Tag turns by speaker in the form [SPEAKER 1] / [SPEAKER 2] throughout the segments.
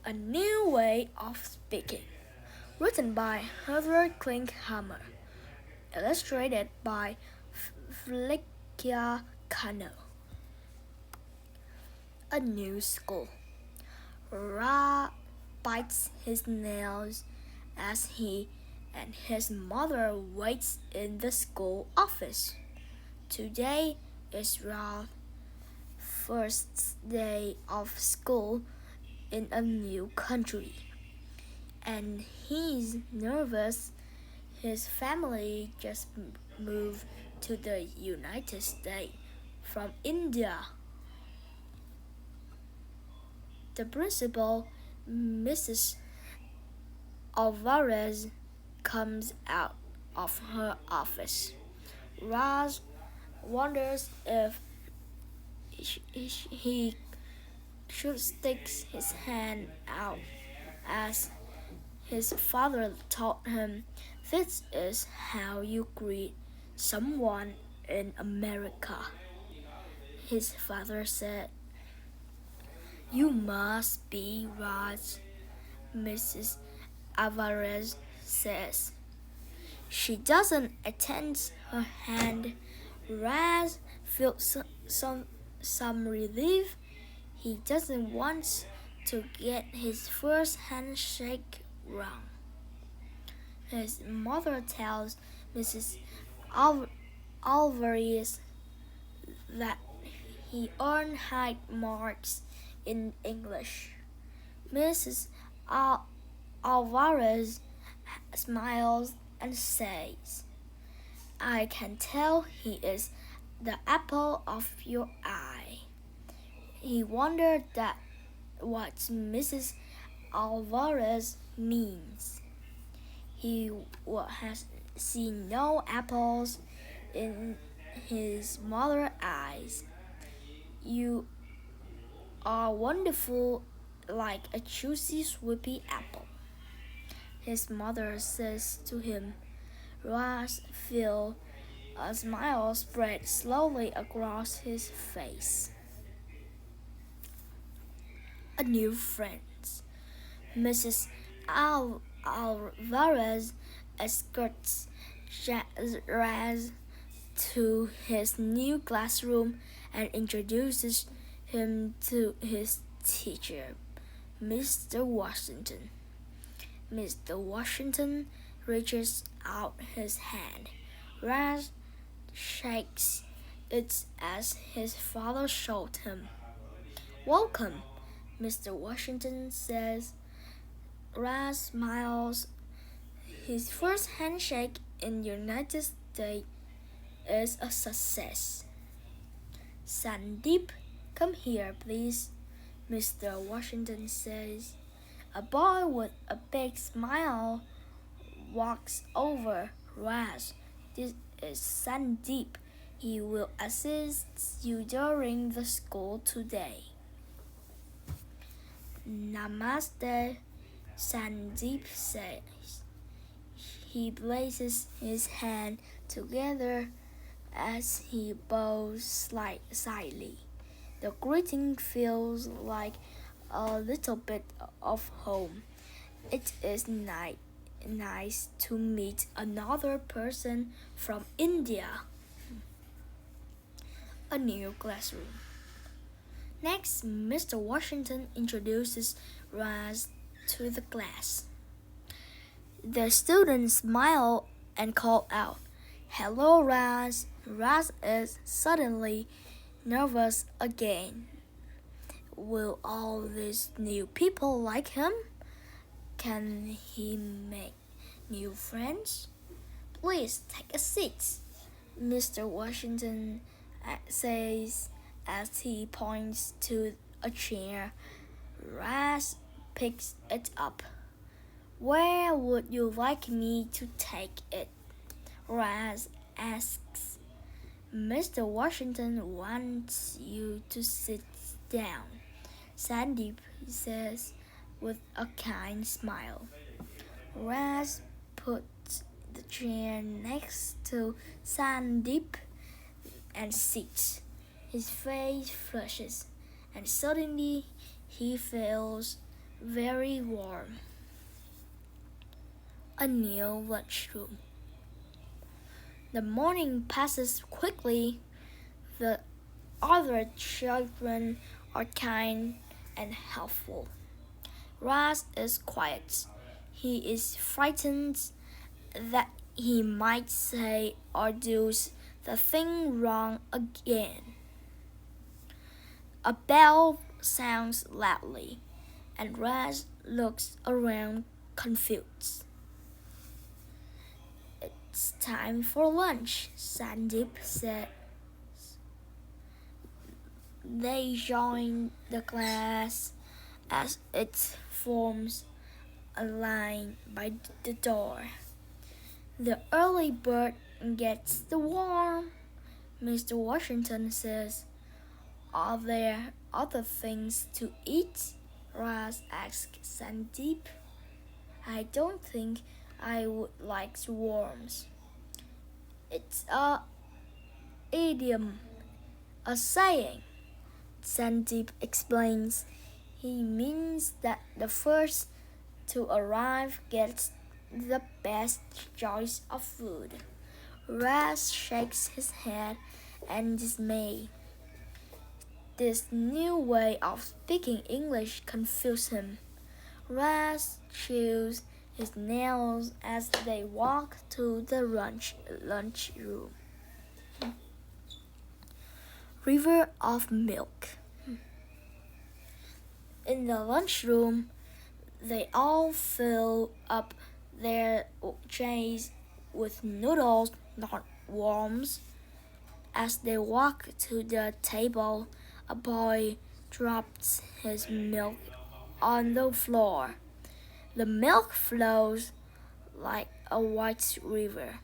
[SPEAKER 1] A New Way of Speaking, written by Herbert Klinkhammer, illustrated by Flekia Kano. A new school. Ra bites his nails as he and his mother waits in the school office. Today is Ra's first day of school in a new country, and he's nervous. His family just moved to the United States from India. The principal, Mrs. Alvarez, comes out of her office. Raz wonders if he should stick his hand out as his father taught him. This is how you greet someone in America, his father said. You must be Raz, Mrs. Alvarez says. She doesn't extend her hand. Raz feels some relief. He doesn't want to get his first handshake wrong. His mother tells Mrs. Alvarez that he earned high marks in English. Mrs. Alvarez smiles and says, I can tell he is the apple of your eye. He wondered what Mrs. Alvarez means. He has seen no apples in his mother's eyes. You are wonderful, like a juicy, sweepy apple, his mother says to him. Raz feels a smile spread slowly across his face. A new friend. Mrs. Alvarez escorts Raz to his new classroom and introduces him to his teacher, Mr. Washington. Mr. Washington reaches out his hand. Raz shakes it as his father showed him. Welcome, Mr. Washington says. Raz smiles. His first handshake in the United States is a success. Sandeep, come here, please, Mr. Washington says. A boy with a big smile walks over. Raz, this is Sandeep. He will assist you during the school today. Namaste, Sandeep says. He places his hand together as he bows slightly. The greeting feels like a little bit of home. It is nice to meet another person from India. A new classroom. Next, Mr. Washington introduces Raz to the class. The students smile and call out, Hello, Raz. Raz is suddenly nervous again. Will all these new people like him? Can he make new friends? Please take a seat, Mr. Washington says as he points to a chair. Raz picks it up. Where would you like me to take it? Raz asks. Mr. Washington wants you to sit down, Sandeep says with a kind smile. Raz puts the chair next to Sandeep and sits. His face flushes, and suddenly he feels very warm. A new lunchroom. The morning passes quickly. The other children are kind and helpful. Raz is quiet. He is frightened that he might say or do the thing wrong again. A bell sounds loudly, and Raz looks around confused. It's time for lunch, Sandeep said. They join the class as it forms a line by the door. The early bird gets the worm, Mr. Washington says. Are there other things to eat? Raz asked Sandeep. I don't think I would like worms. It's a idiom, a saying, Sandeep explains. He means that the first to arrive gets the best choice of food. Raz shakes his head in dismay. This new way of speaking English confused him. Raz chews his nails as they walk to the lunchroom. River of milk. In the lunchroom, they all fill up their trays with noodles, not worms. As they walk to the table, a boy drops his milk on the floor. The milk flows like a white river.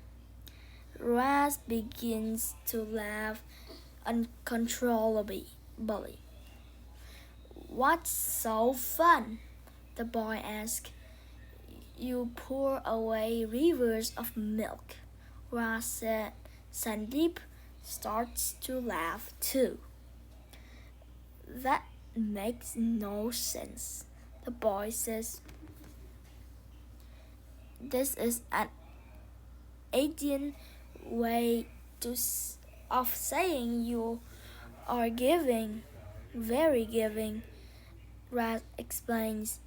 [SPEAKER 1] Raz begins to laugh uncontrollably. What's so fun? The boy asks. You pour away rivers of milk, Raz said. Sandeep starts to laugh too. That makes no sense, the boy says. This is an Indian way of saying you are giving, very giving, Raz explains.